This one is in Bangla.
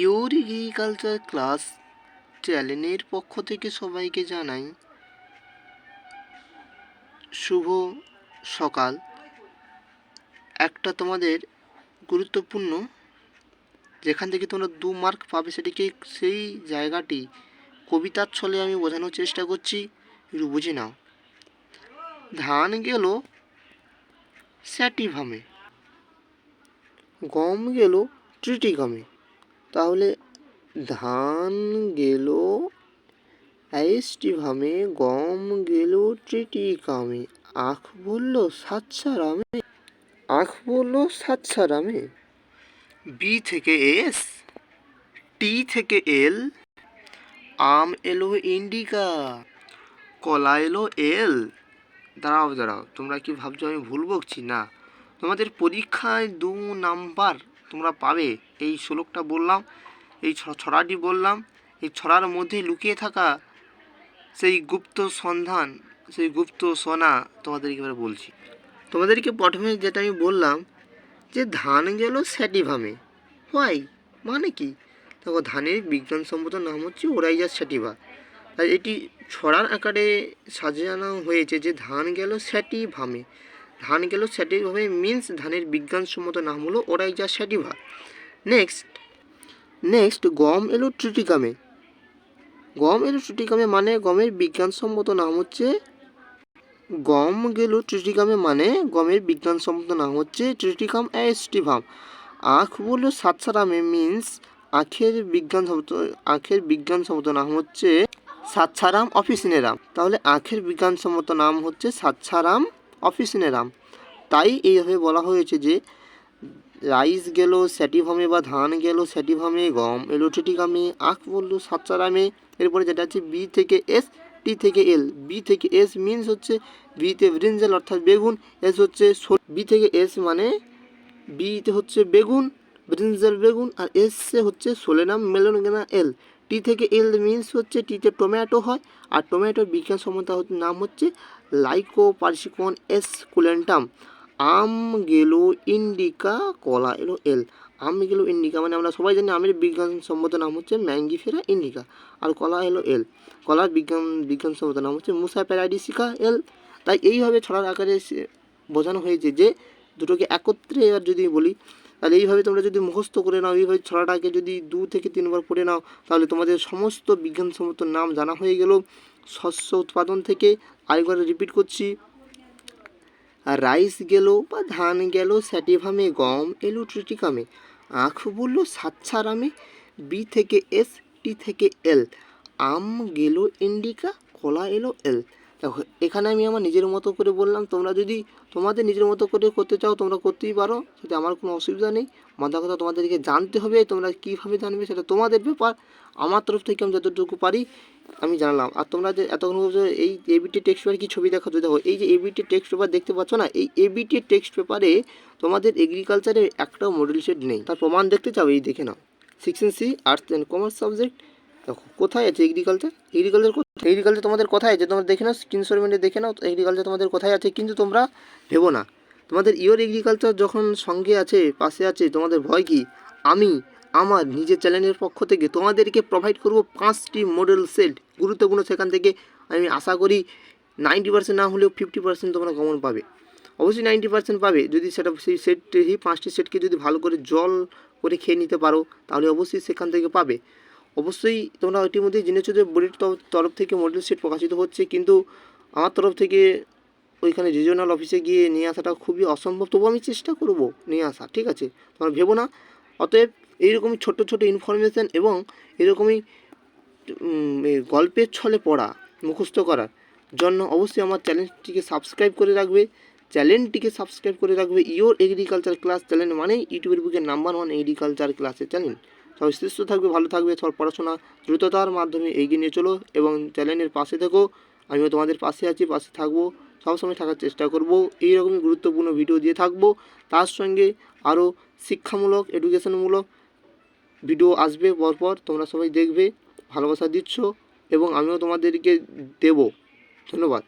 ইওর এগ্রিকালচার ক্লাস চ্যানেলের পক্ষ থেকে সবাইকে জানাই শুভ সকাল। একটা তোমাদের গুরুত্বপূর্ণ যেখান থেকে তোমরা 2 মার্ক পাবে সেই জায়গাটি কবিতার ছলে আমি বোঝানোর চেষ্টা করছি, একটু বুঝে নাও। ধান গেল স্যাটিভামে, গম গেল ট্রিটিকামে। তাহলে ধান গেল অ্যাস্টিভামে, গম গেল ট্রিটিকামে, আখ বলল সাতসারামে, আখ বলল সাতসারামে। বি থেকে এস, টি থেকে এল, আম এলো ইন্ডিকা, কলা এলো এল। দাঁড়াও, তোমরা কি ভাবছো আমি ভুল বকছি? না, তোমাদের পরীক্ষায় 2 নাম্বার তোমরা পাবে। এই শ্লোকটা বললাম, এই ছড়াটি বললাম, এই ছড়ার মধ্যে লুকিয়ে থাকা সেই গুপ্ত সন্ধান, সেই গুপ্ত সোনা তোমাদেরকে এবার বলছি। তোমাদেরকে প্রথমে যেটা আমি বললাম যে ধান গেল স্যাটিভামে, হোয়াই মানে কি? দেখো, ধানের বিজ্ঞানসম্মত নাম হচ্ছে ওরাইজাস স্যাটিভা। আর এটি ছড়ার আকারে সাজানো হয়েছে যে ধান গেল স্যাটিভামে। ধান গেল স্যাটিভামে মিন্স ধানের বিজ্ঞানসম্মত নাম হলো ওরাইজাস স্যাটিভা। নেক্সট গম এলো ট্রিটিকামে। গম এলো ট্রিটিকামে মানে গমের বিজ্ঞানসম্মত নাম হচ্ছে গম গেল ট্রিটিকামে মানে গমের বিজ্ঞানসম্মত নাম হচ্ছে ট্রিটিকাম অ্যাস্টিভাম। আখ বলল সাতসারামে মিন্স আখের বিজ্ঞানসম্মত নাম হচ্ছে সাতসারাম অফিসিনেরাম। তাহলে আখের বিজ্ঞানসম্মত নাম হচ্ছে সাতসারাম অফিসিনেরাম। তাই এইভাবে বলা হয়েছে যে রাইস গেল স্যাটিভামে বা ধান গেল স্যাটিভামে, গম এলো ট্রিটিকামে, আখ বলল সাতসারামে। এরপরে যেটা আছে বি থেকে এস, টি থেকে এল। বি থেকে এস মিন্স হচ্ছে বিতে ব্রিঞ্জাল অর্থাৎ বেগুন, এস হচ্ছে বি থেকে এস মানে বিতে হচ্ছে বেগুন, ব্রিঞ্জাল বেগুন, আর এস হচ্ছে সোলেনাম মেলোনগেনা এল। টি থেকে এল মিন্স হচ্ছে টিতে টমেটো হয়, আর টমেটোর বিজ্ঞানসম্মত নাম হচ্ছে লাইকোপার্সিকন এস কুলেন্টাম। আম গেল ইন্ডিকা, কলা এলো এল। আম গেল ইন্ডিকা মানে আমরা সবাই জানি আমের বিজ্ঞানসম্মত নাম হচ্ছে ম্যাঙ্গিফেরা ইন্ডিকা, আর কলা এলো এল। কলার বিজ্ঞানসম্মত নাম হচ্ছে মুসা প্যারাডিসিকা এল। তাই এইভাবে ছড়ার আকারে বোঝানো হয়েছে যে দুটোকে একত্রে এবার যদি বলি তাহলে এইভাবে তোমরা যদি মুখস্থ করে নাও, এইভাবে ছড়াটাকে যদি 2 থেকে 3 বার পড়ে নাও তাহলে তোমাদের সমস্ত বিজ্ঞানসম্মত নাম জানা হয়ে গেল। শস্য উৎপাদন থেকে আরেকবার রিপিট করছি, আর রাইস গেল বা ধান গেল স্যাটিভামে, গম এলো ট্রিটিকামে, আখ বলল সাতসারামে, বি থেকে এস, টি থেকে এল, আম গেল ইন্ডিকা, কলা এলো এল। দেখো, এখানে আমি আমার নিজের মতো করে বললাম, তোমরা যদি তোমাদের নিজের মতো করে করতে চাও তোমরা করতেই পারো, সেটা আমার কোনো অসুবিধা নেই। মাথা কথা তোমাদেরকে জানতে হবে, তোমরা কীভাবে জানবে সেটা তোমাদের ব্যাপার। আমার তরফ থেকে আমি যতটুকু পারি আমি জানলাম। আর তোমরা যে এতক্ষণ এই এবিটি টেক্সট পেপারে কি ছবি দেখাচ্ছ, দেখো এই যে এবিটি টেক্সট পেপার দেখতে পাচ্ছ না, এই এবিটি টেক্সট পেপারে তোমাদের এগ্রিকালচারে একটা মডেল সেট নেই। তার প্রমাণ দেখতে চাও, এই দেখে নাও, section C arts and commerce subject. দেখো কোথায় আছে এগ্রিকালচার তোমাদের কোথায় আছে তোমরা দেখে নাও, স্ক্রিনশট মেরে দেখে নাও এগ্রিকালচার তোমাদের কোথায় আছে। কিন্তু তোমরা ভেবো না, তোমাদের ইওর এগ্রিকালচার যখন সঙ্গে আছে, পাশে আছে, তোমাদের ভয় কি? আমি আমার নিজের চ্যানেলের পক্ষ থেকে তোমাদেরকে প্রোভাইড করব 5টি মডেল সেট গুরুত্বপূর্ণ। সেখান থেকে আমি আশা করি 90% না হলেও 50% তোমরা কমন পাবে। অবশ্যই 90% পাবে যদি সেটা সেই সেটটি 5টি সেটকে যদি ভালো করে জল করে খেয়ে নিতে পারো তাহলে অবশ্যই সেখান থেকে পাবে। অবশ্যই তোমরা ইতিমধ্যেই জেনেছো যে বোর্ডের তরফ থেকে মডেল সেট প্রকাশিত হচ্ছে, কিন্তু আমার তরফ থেকে ওইখানে রিজিওনাল অফিসে গিয়ে নিয়ে আসাটা খুবই অসম্ভব। তবু আমি চেষ্টা করব নিয়ে আসা, ঠিক আছে? তোমরা ভেবো না। অতএব এইরকমই ছোট্ট ছোট ইনফরমেশান এবং এরকমই গল্পের ছলে পড়া মুখস্থ করার জন্য অবশ্যই আমার চ্যানেলটিকে সাবস্ক্রাইব করে রাখবে। ইওর এগ্রিকালচার ক্লাস চ্যানেল মানেই ইউটিউবের বুকে নাম্বার 1 এগ্রিকালচার ক্লাসের চ্যানেল। সবাই সুস্থ থাকবে, ভালো থাকবে, সব পড়াশোনা দ্রুততার মাধ্যমে এগিয়ে নিয়ে চলো এবং চ্যানেলের পাশে থেকো। আমিও তোমাদের পাশে আছি, পাশে থাকবো, সবসময় থাকার চেষ্টা করব। এইরকমই গুরুত্বপূর্ণ ভিডিও দিয়ে থাকবো, তার সঙ্গে আরও শিক্ষামূলক এডুকেশনমূলক ভিডিও আসবে পরপর। তোমরা সবাই দেখবে, ভালোবাসা দিচ্ছ এবং আমিও তোমাদেরকে দেব। ধন্যবাদ।